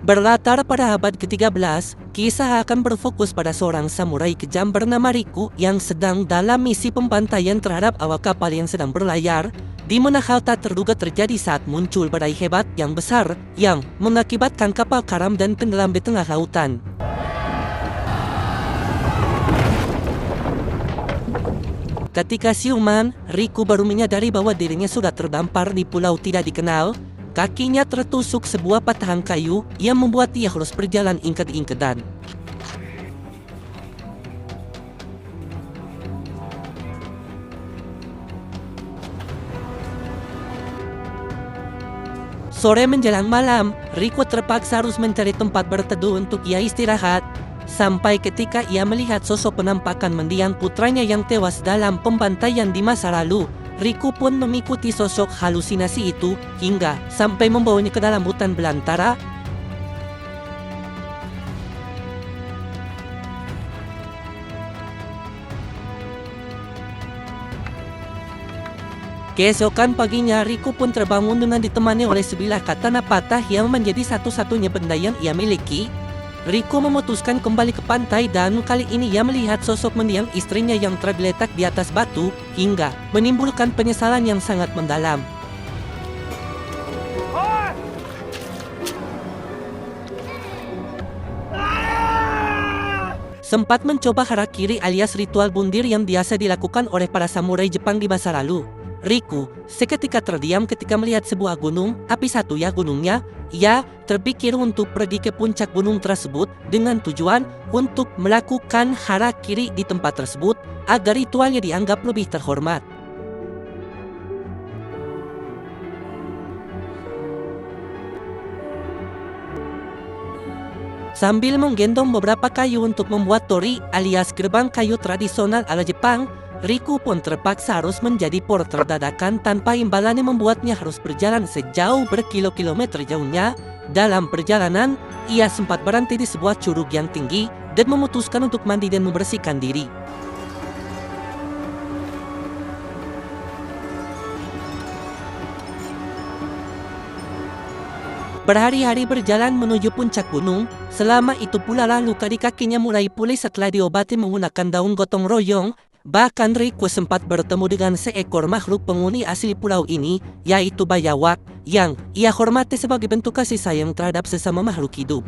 Berlatar pada abad ke-13, kisah akan berfokus pada seorang samurai kejam bernama Riku yang sedang dalam misi pembantaian terhadap awak kapal yang sedang berlayar, di mana hal tak terduga terjadi saat muncul badai hebat yang besar yang mengakibatkan kapal karam dan tenggelam di tengah lautan. Ketika siuman, Riku baru menyadari bahwa dirinya sudah terdampar di pulau tidak dikenal. Kakinya tertusuk sebuah patahan kayu yang membuat ia harus berjalan ingked-ingkedan. Sore menjelang malam, Riku terpaksa harus mencari tempat berteduh untuk ia istirahat. Sampai ketika ia melihat sosok penampakan mendiang putranya yang tewas dalam pembantaian di masa lalu. Riku pun mengikuti sosok halusinasi itu hingga sampai membawanya ke dalam hutan belantara. Keesokan paginya, Riku pun terbangun dengan ditemani oleh sebilah katana patah yang menjadi satu-satunya benda yang ia miliki. Riku memutuskan kembali ke pantai dan kali ini ia melihat sosok mendiang istrinya yang tergeletak di atas batu hingga menimbulkan penyesalan yang sangat mendalam. Sempat mencoba harakiri alias ritual bundir yang biasa dilakukan oleh para samurai Jepang di masa lalu. Riku seketika terdiam ketika melihat sebuah gunung api gunungnya. Ia terpikir untuk pergi ke puncak gunung tersebut dengan tujuan untuk melakukan harakiri di tempat tersebut agar ritualnya dianggap lebih terhormat. Sambil menggendong beberapa kayu untuk membuat tori alias gerbang kayu tradisional ala Jepang, Riku pun terpaksa harus menjadi porter dadakan tanpa imbalan yang membuatnya harus berjalan sejauh berkilo-kilometer jauhnya. Dalam perjalanan, ia sempat berhenti di sebuah curug yang tinggi dan memutuskan untuk mandi dan membersihkan diri. Berhari-hari berjalan menuju puncak gunung, selama itu pula luka di kakinya mulai pulih setelah diobati menggunakan daun gotong royong. Bahkan Riku sempat bertemu dengan seekor makhluk penghuni asli pulau ini, yaitu Bayawak, yang ia hormati sebagai bentuk kasih sayang terhadap sesama makhluk hidup.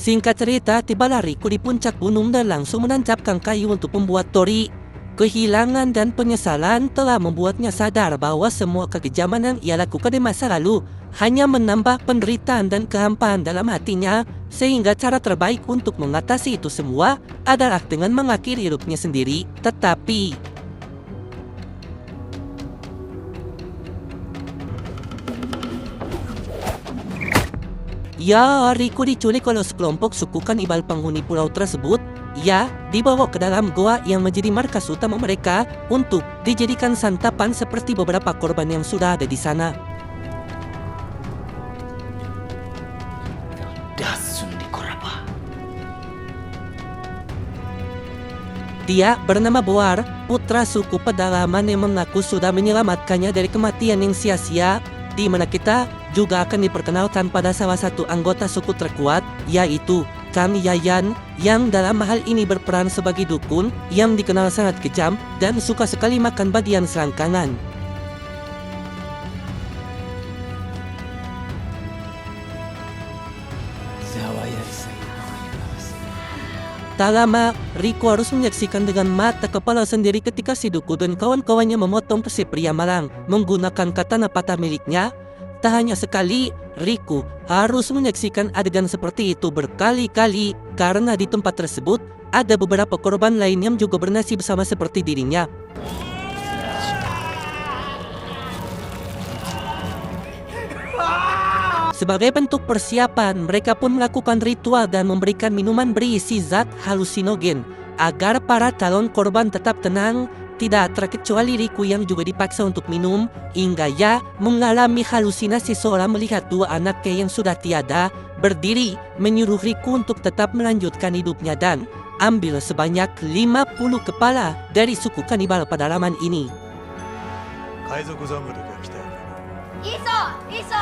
Singkat cerita, tibalah Riku di puncak gunung dan langsung menancapkan kayu untuk membuat tori. Kehilangan dan penyesalan telah membuatnya sadar bahwa semua kekejaman yang ia lakukan di masa lalu hanya menambah penderitaan dan kehampaan dalam hatinya, sehingga cara terbaik untuk mengatasi itu semua adalah dengan mengakhiri hidupnya sendiri. Tetapi Riku diculik oleh sekelompok suku kanibal penghuni pulau tersebut. Ia dibawa ke dalam goa yang menjadi markas utama mereka untuk dijadikan santapan seperti beberapa korban yang sudah ada di sana. Dia bernama Boar, putra suku pedalaman yang mengaku sudah menyelamatkannya dari kematian yang sia-sia, di mana kita juga akan diperkenalkan pada salah satu anggota suku terkuat, yaitu Kang Yayan, yang dalam hal ini berperan sebagai dukun yang dikenal sangat kejam dan suka sekali makan bagian selangkangan. Tak lama, Riku harus menyaksikan dengan mata kepala sendiri ketika si dukun dan kawan-kawannya memotong si pria malang menggunakan katana patah miliknya. Tak hanya sekali, Riku harus menyaksikan adegan seperti itu berkali-kali karena di tempat tersebut ada beberapa korban lain yang juga bernasib sama seperti dirinya. Sebagai bentuk persiapan, mereka pun melakukan ritual dan memberikan minuman berisi zat halusinogen agar para calon korban tetap tenang. Tidak terkecuali Riku yang juga dipaksa untuk minum, hingga ia mengalami halusinasi seolah melihat dua anaknya yang sudah tiada berdiri, menyuruh Riku untuk tetap melanjutkan hidupnya dan ambil sebanyak 50 kepala dari suku kanibal pedalaman ini. 海賊侍が来たよ。いいぞいいぞ。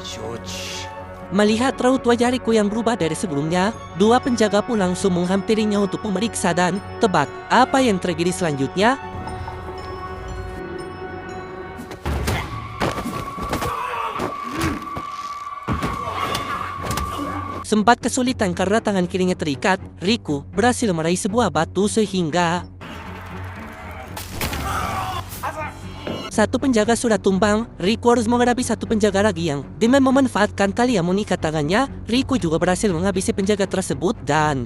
承知。 Melihat raut wajah Riku yang berubah dari sebelumnya, dua penjaga pun langsung menghampirinya untuk memeriksa dan tebak apa yang terjadi selanjutnya. Sempat kesulitan karena tangan kirinya terikat, Riku berhasil meraih sebuah batu sehingga satu penjaga sudah tumbang. Riku harus menghadapi satu penjaga lagi yang dengan memanfaatkan tali yang mengikat tangannya, Riku juga berhasil menghabisi penjaga tersebut dan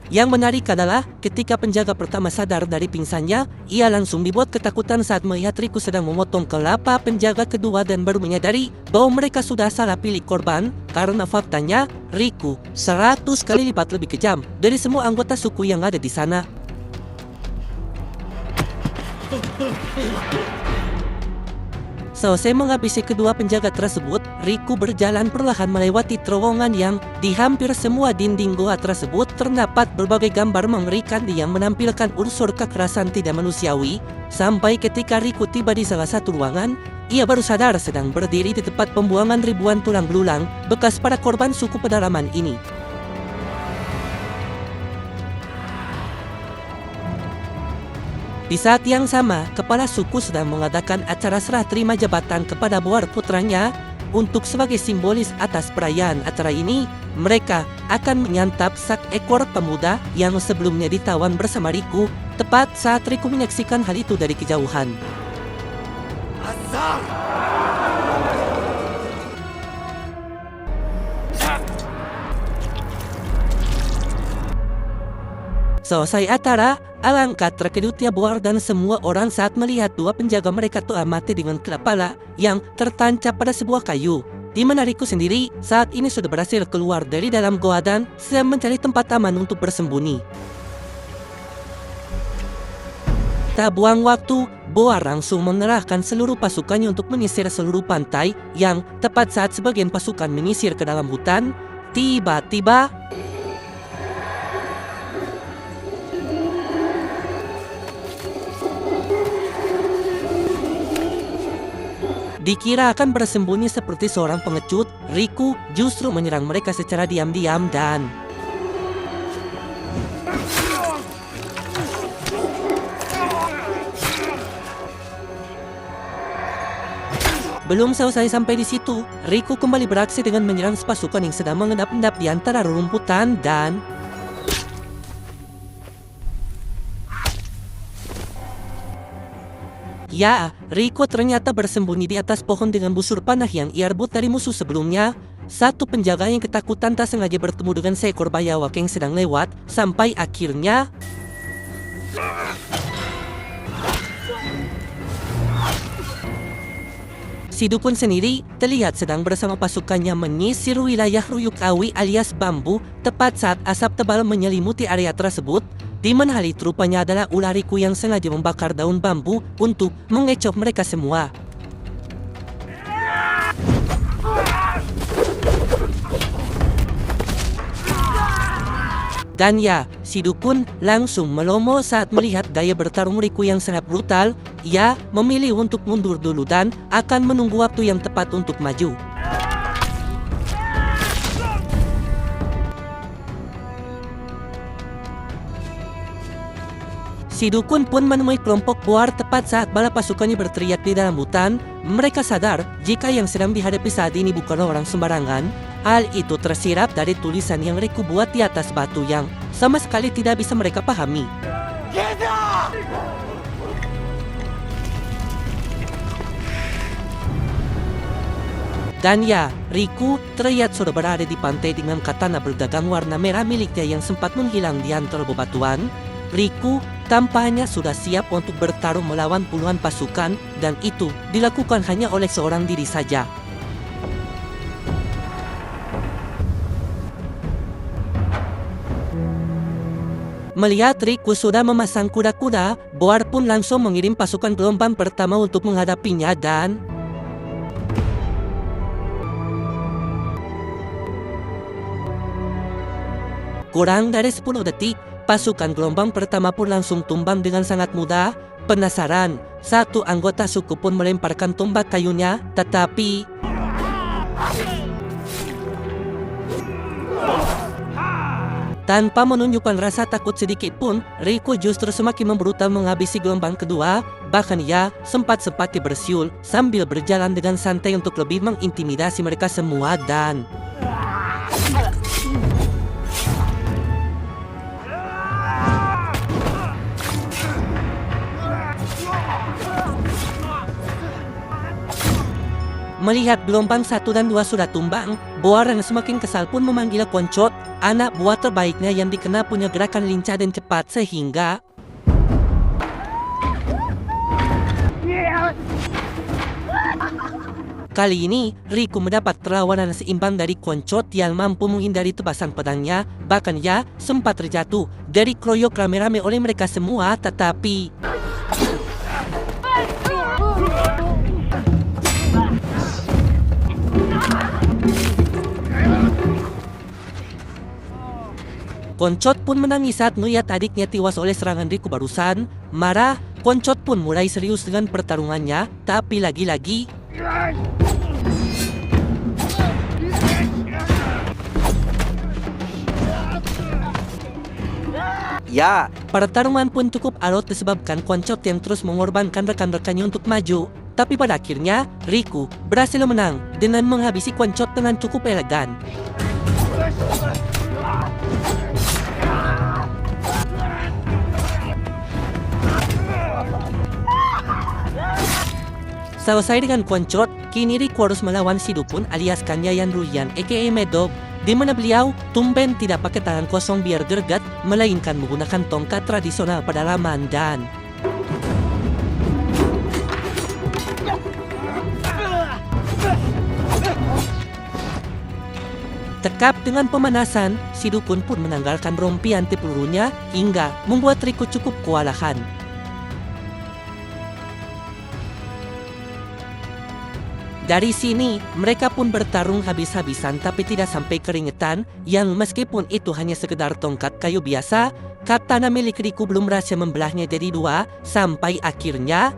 yang menarik adalah ketika penjaga pertama sadar dari pingsannya, ia langsung dibuat ketakutan saat melihat Riku sedang memotong kelapa penjaga kedua dan baru menyadari bahwa mereka sudah salah pilih korban karena faktanya Riku 100 kali lipat lebih kejam dari semua anggota suku yang ada di sana. Selesai menghabisi kedua penjaga tersebut, Riku berjalan perlahan melewati terowongan yang di hampir semua dinding goa tersebut terdapat berbagai gambar mengerikan yang menampilkan unsur kekerasan tidak manusiawi. Sampai ketika Riku tiba di salah satu ruangan, ia baru sadar sedang berdiri di tempat pembuangan ribuan tulang belulang bekas para korban suku pedalaman ini. Di saat yang sama, kepala suku sedang mengadakan acara serah terima jabatan kepada Boar putranya. Untuk sebagai simbolis atas perayaan acara ini, mereka akan menyantap sak ekor pemuda yang sebelumnya ditawan bersama Riku, tepat saat Riku menyaksikan hal itu dari kejauhan. Azar! Selesai acara, alangkah terkejutnya Boar dan semua orang saat melihat dua penjaga mereka telah mati dengan kepala yang tertancap pada sebuah kayu. Di mana Riku sendiri saat ini sudah berhasil keluar dari dalam goa dan sedang mencari tempat aman untuk bersembunyi. Tak buang waktu, Boar langsung mengerahkan seluruh pasukannya untuk menyisir seluruh pantai yang tepat saat sebagian pasukan menyisir ke dalam hutan, tiba-tiba dikira akan bersembunyi seperti seorang pengecut, Riku justru menyerang mereka secara diam-diam dan belum selesai sampai di situ, Riku kembali beraksi dengan menyerang pasukan yang sedang mengendap-endap di antara rerumputan dan ya, Riku ternyata bersembunyi di atas pohon dengan busur panah yang ia rebut dari musuh sebelumnya. Satu penjaga yang ketakutan tak sengaja bertemu dengan seekor bayawak yang sedang lewat, sampai akhirnya si dukun sendiri terlihat sedang bersama pasukannya menyisir wilayah Ruyukawi alias bambu, tepat saat asap tebal menyelimuti area tersebut. Di mana hal itu rupanya adalah ulah Riku yang sengaja membakar daun bambu untuk mengecoh mereka semua. Dan ya, si dukun langsung melomo saat melihat gaya bertarung Riku yang sangat brutal. Ia memilih untuk mundur dulu dan akan menunggu waktu yang tepat untuk maju. Si dukun pun menemui kelompok Boar tepat saat bala pasukannya berteriak di dalam hutan. Mereka sadar jika yang sedang dihadapi saat ini bukanlah orang sembarangan. Hal itu tersirap dari tulisan yang Riku buat di atas batu yang sama sekali tidak bisa mereka pahami. Dan ya, Riku terlihat sudah berada di pantai dengan katana berdagang warna merah miliknya yang sempat menghilang di antara bebatuan. Riku tampaknya sudah siap untuk bertarung melawan puluhan pasukan, dan itu dilakukan hanya oleh seorang diri saja. Melihat Riku sudah memasang kuda-kuda, Boar pun langsung mengirim pasukan gelombang pertama untuk menghadapinya dan kurang dari 10 detik, pasukan gelombang pertama pun langsung tumbang dengan sangat mudah. Penasaran, satu anggota suku pun melemparkan tombak kayunya, tetapi tanpa menunjukkan rasa takut sedikit pun, Riku justru semakin membrutal menghabisi gelombang kedua. Bahkan ia sempat-sempat bersiul sambil berjalan dengan santai untuk lebih mengintimidasi mereka semua dan melihat gelombang 1 dan 2 sudah tumbang, Boar yang semakin kesal pun memanggil Koncot, anak buah terbaiknya yang dikenal punya gerakan lincah dan cepat sehingga kali ini, Riku mendapat perlawanan seimbang dari Koncot yang mampu menghindari tebasan pedangnya. Bahkan ia sempat terjatuh dari kroyok rame-rame oleh mereka semua, tetapi Koncot pun menangis saat melihat adiknya tewas oleh serangan Riku barusan. Marah, Koncot pun mulai serius dengan pertarungannya, tapi lagi-lagi Ya, pertarungan pun cukup alot disebabkan Koncot yang terus mengorbankan rekan-rekannya untuk maju. Tapi pada akhirnya, Riku berhasil menang dengan menghabisi Koncot dengan cukup elegan. Selesai dengan Koncot, kini Riku harus melawan si dukun alias Kanyayan Ruyan aka Medog, di mana beliau tumben tidak pakai tangan kosong biar greget, melainkan menggunakan tongkat tradisional pedalaman dan tekap dengan pemanasan, si dukun pun menanggalkan rompi anti pelurunya hingga membuat Riku cukup kewalahan. Dari sini, mereka pun bertarung habis-habisan tapi tidak sampai keringetan, yang meskipun itu hanya sekedar tongkat kayu biasa, katana milik Riku belum berhasil membelahnya jadi dua, sampai akhirnya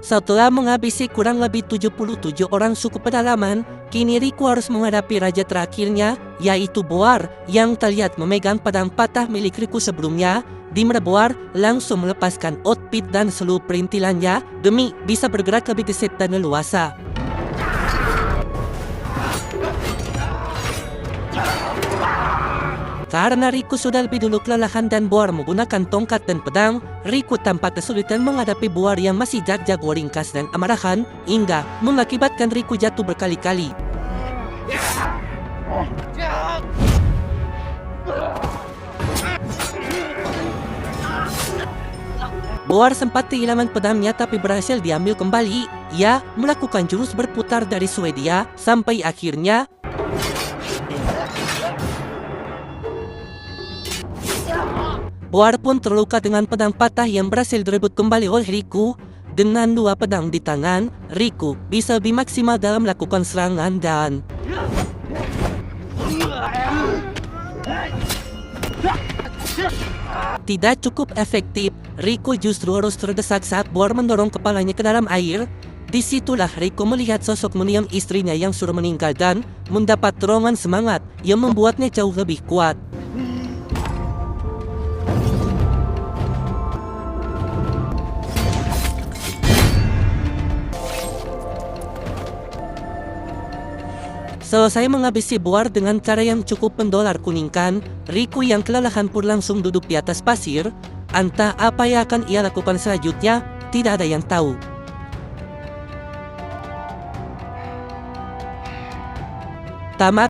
setelah menghabisi kurang lebih 77 orang suku pedalaman, kini Riku harus menghadapi raja terakhirnya, yaitu Boar, yang terlihat memegang pedang patah milik Riku sebelumnya. Di mana Boar langsung melepaskan outfit dan seluruh perintilannya demi bisa bergerak lebih gesit dan leluasa. Karena Riku sudah lebih dulu kelelahan dan Boar menggunakan tongkat dan pedang, Riku tampak kesulitan menghadapi Boar yang masih jago ringkas dan amarahan, hingga mengakibatkan Riku jatuh berkali-kali. Boar sempat kehilangan pedangnya tapi berhasil diambil kembali. Ia melakukan jurus berputar dari Swedia sampai akhirnya Boar pun terluka dengan pedang patah yang berhasil direbut kembali oleh Riku. Dengan dua pedang di tangan, Riku bisa lebih maksimal dalam melakukan serangan dan tidak cukup efektif. Riku justru harus terdesak saat Boar mendorong kepalanya ke dalam air. Disitulah Riku melihat sosok mendiam istrinya yang sudah meninggal dan mendapat dorongan semangat yang membuatnya jauh lebih kuat. Selesai menghabisi Boar dengan cara yang cukup mendolar kuningkan, Riku yang kelelahan pun langsung duduk di atas pasir. Entah apa yang akan ia lakukan selanjutnya, tidak ada yang tahu. Tamat